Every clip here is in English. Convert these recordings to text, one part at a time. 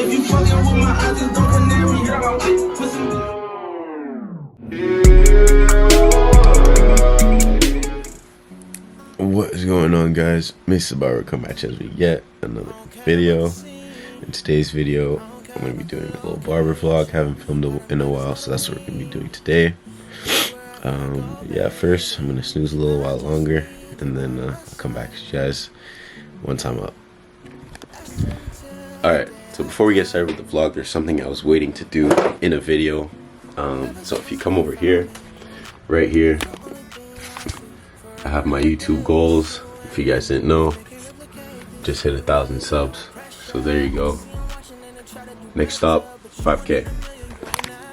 What is going on, guys? Mase Barber come back as we get another video. In today's video, I'm going to be doing a little barber vlog. Haven't filmed in a while, so that's what we're going to be doing today. Yeah, first I'm going to snooze a little while longer, and then I'll come back to you guys once I'm up. Alright, so before we get started with the vlog, there's something I was waiting to do in a video. So if you come over here, right here, I have my YouTube goals. If you guys didn't know, just hit 1,000 subs. So there you go. Next stop, 5K.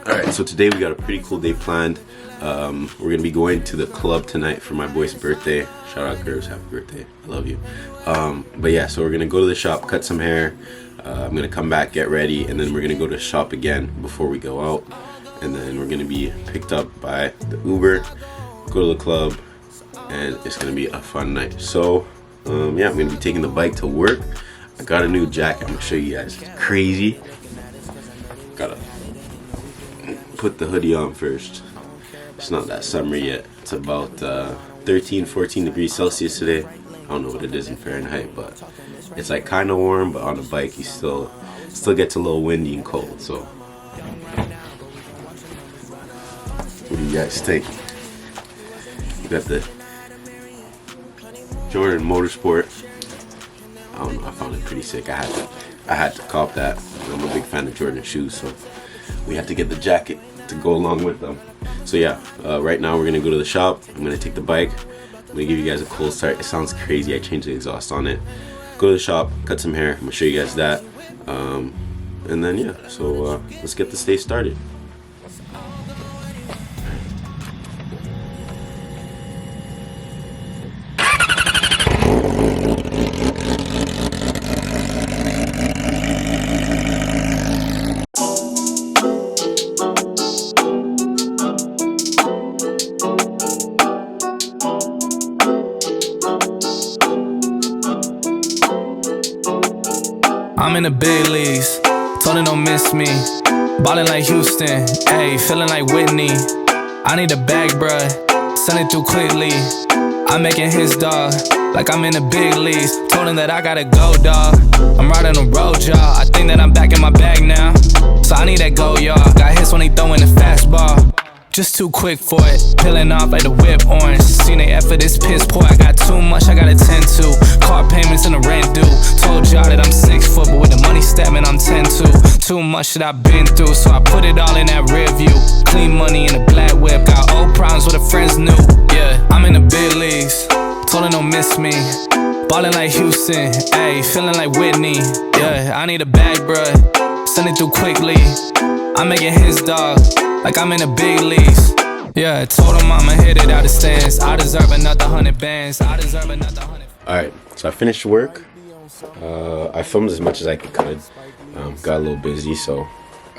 Alright, so today we got a pretty cool day planned. We're gonna be going to the club tonight for my boy's birthday. Shout out girls, happy birthday, I love you. But yeah, so we're gonna go to the shop, cut some hair. I'm gonna come back, get ready, and then we're gonna go to the shop again before we go out. And then we're gonna be picked up by the Uber, go to the club, and it's gonna be a fun night. So yeah, I'm gonna be taking the bike to work. I got a new jacket, I'm gonna show you guys. It's crazy. Gotta put the hoodie on first. It's not that summer yet. It's about 13-14 degrees Celsius today. I don't know what it is in Fahrenheit, but it's like kind of warm, but on the bike you still gets a little windy and cold. So what do you guys think? You got the Jordan Motorsport. I don't know, I found it pretty sick. I had to cop that. I'm a big fan of Jordan shoes, so we had to get the jacket to go along with them. So yeah, right now we're gonna go to the shop. I'm gonna take the bike. I'm gonna give you guys a cool start. It sounds crazy, I changed the exhaust on it. Go to the shop, cut some hair. I'm gonna show you guys that. And then yeah, so let's get this day started. I'm in the big leagues, told her don't miss me. Ballin' like Houston, ayy, feeling like Whitney. I need a bag, bruh, send it through quickly. I'm making his dog, like I'm in the big leagues. Told him that I gotta go, dog. I'm riding the road, y'all. I think that I'm back in my bag now, so I need that go, y'all. Got hits when he throwing the fastball. Just too quick for it, peeling off like the whip orange. Seen the effort, this piss poor. I got too much, I gotta tend to. Car payments and the rent due. Told y'all that I'm 6 foot, but with the money statement, I'm 10-2. Too much that I've been through, so I put it all in that rear view. Clean money in a black whip, got old problems with the friends new. Yeah, I'm in the big leagues, told her don't miss me. Ballin' like Houston, ayy, feeling like Whitney. Yeah, I need a bag, bruh, send it through quickly. I'm making his dog, like I'm in the big leagues. Yeah, I told him I'ma hit it out of stands. I deserve another 100 bands. I deserve another 100. Alright, so I finished work. I filmed as much as I could. Got a little busy, so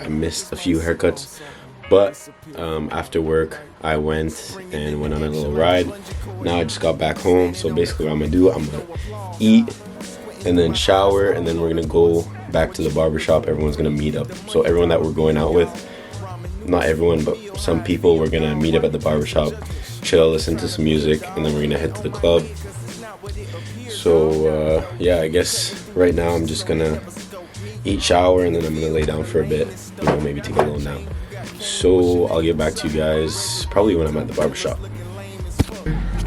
I missed a few haircuts. But after work, I went on a little ride. Now I just got back home. So basically what I'm gonna do, I'm gonna eat and then shower, and then we're gonna go back to the barber shop. Everyone's gonna meet up. So everyone that we're going out with, not everyone, but some people, we're gonna meet up at the barber shop, chill, listen to some music, and then we're gonna head to the club. So yeah, I guess right now I'm just gonna eat, shower, and then I'm gonna lay down for a bit, you know, maybe take a little nap. So I'll get back to you guys probably when I'm at the barber shop.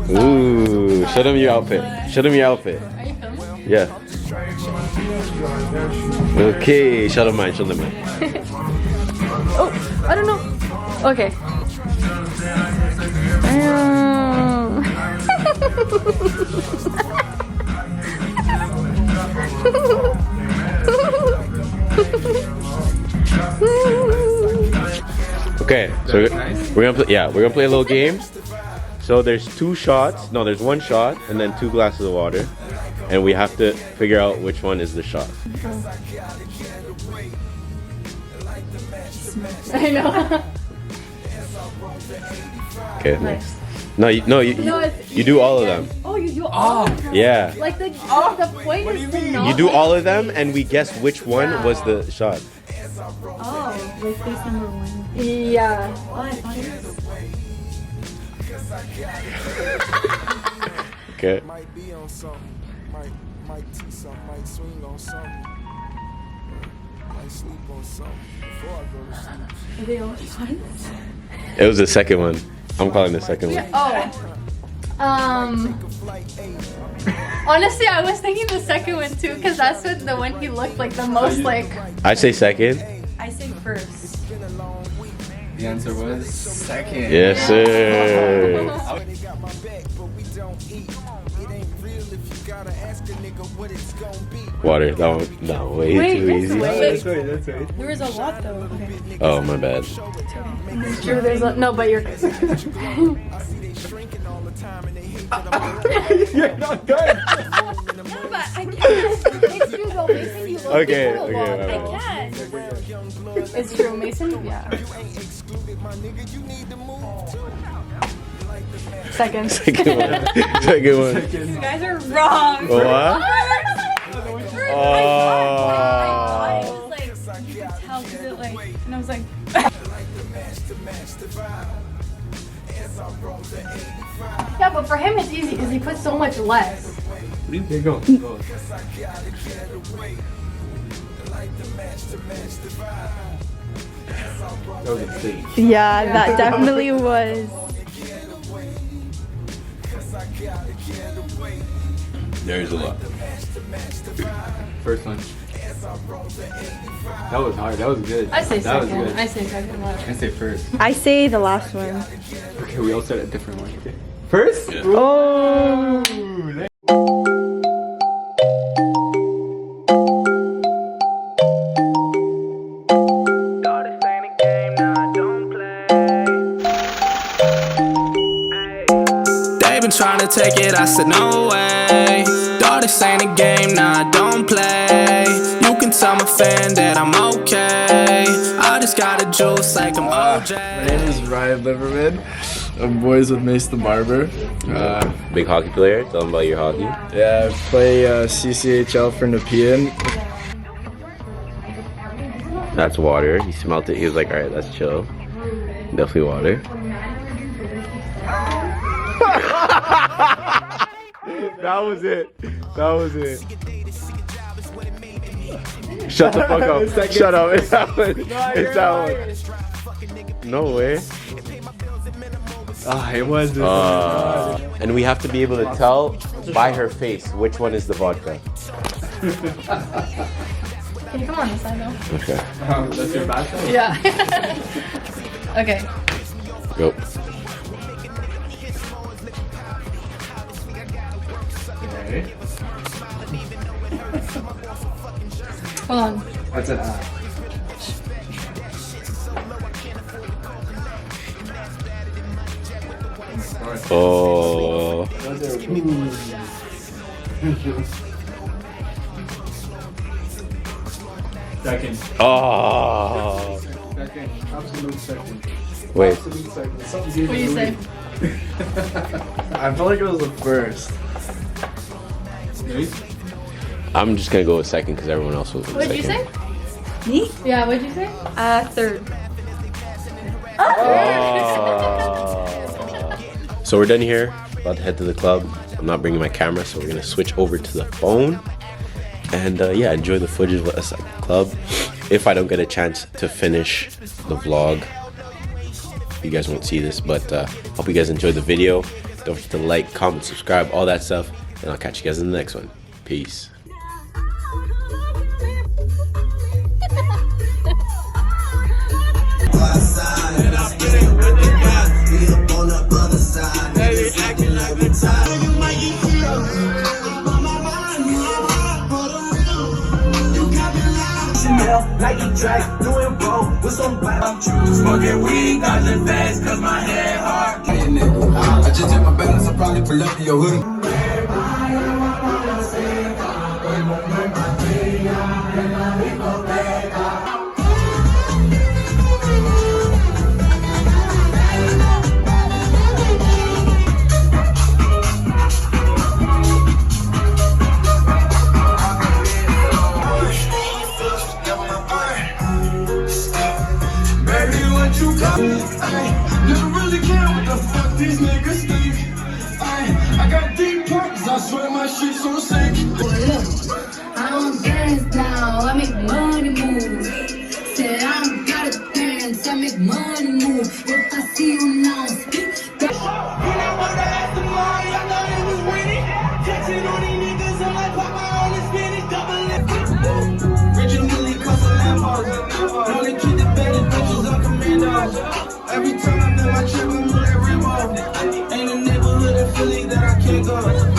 Ooh, show them your outfit. Show them your outfit. Are you filming? Yeah. Okay, show them mine, show them mine. Oh, I don't know. Okay. Okay, so we're gonna play a little game. So there's 2 shots. No, there's 1 shot and then 2 glasses of water, and we have to figure out which one is the shot. I know. Okay, Nice. No, No, you do all of them. Oh, you do all of them? Yeah. Like the point is to know. You do all of them, and we guess which one was the shot. Oh. Like face number 1. Yeah. Oh, I thought it was. Okay. Might be on something, might teach something, might swing on something, might sleep on something before I go to sleep. Are they all shots? It was the second one. I'm calling the second one. Oh. Honestly, I was thinking the second one too, because that's what the one he looked like the most like. I say second. I say first. The answer was second. Yes, sir. They got my back, but we don't eat. It ain't real if you gotta ask a nigga what it's gonna be. Water. That one. No, way Wait, too that's easy. way- That's right, that's right. There was a lot though. Okay. Oh, my bad. It's true, there's no, but you're. I see they shrinking all the time and they hate that I'm You're not done. But I can't. It's true though, Mason. You look Okay, cool, okay, Bob. wait, I wait. can. It's true, Mason. Yeah. excluded, my nigga. You need to move too. Second. Second one. Second one. You guys are wrong. What? Oh. I was like, you could tell because it like, and I was like, Yeah, but for him it's easy because he puts so much less. Here, go. That was insane. yeah, that definitely was. There's a lot. First one. That was hard. That was good. I say that second. was good. I say second one. I say first. I say the last one. Okay, we all said a different one. Okay. First? Yeah. Oh. They been trying to take it, I said no way. Dawg, this ain't a game, nah, I don't play. You can tell my fan that I'm okay. I just got a juice like I'm OJ. My name is Ryan Liverman. I'm boys with Mase the Barber. Big hockey player. Tell them about your hockey. Yeah, I play CCHL for Nepean. That's water. He smelt it. He was like, all right, that's chill. Definitely water. That was it. That was it. Shut the fuck up. Shut up. It's that one. It's that one. No way. Ah, it was. And we have to be able to tell by her face which one is the vodka. Can you come on this side though? Okay. That's your bad side? Yeah. Okay. Go. Okay. Hold on. That's it. Oh. Second. Oh. Second, absolute second. Wait. Absolute second. Something What do you say? I felt like it was the first. Ready? I'm just gonna go with second because everyone else was in What'd you second. say? Me? Yeah, what'd you say? Third. So we're done here. About to head to the club. I'm not bringing my camera, so we're gonna switch over to the phone. And yeah, enjoy the footage of us at the club. If I don't get a chance to finish the vlog, you guys won't see this, but hope you guys enjoyed the video. Don't forget to like, comment, subscribe, all that stuff. And I'll catch you guys in the next one. Peace. Nike track, doing bro with some bad smoking weed, dodging fast, cause my head hard. I just did my balance, I probably pull up in your hoodie. Never really care what the fuck these niggas think. I got deep pockets, I swear my shit's so sick. I don't dance now, I make money move. Said I don't gotta dance, I make money move. If I see you now, speak that. When I was the last of mine, I know it was winning. Texting on these niggas, I'm like, pop my own and spin it, double it. Richard Willie cost a Lambo. Only keep the better bitches on commando. Every time I'm in my trip, I'm on that Rambo. Ain't a neighborhood in Philly that I can't go.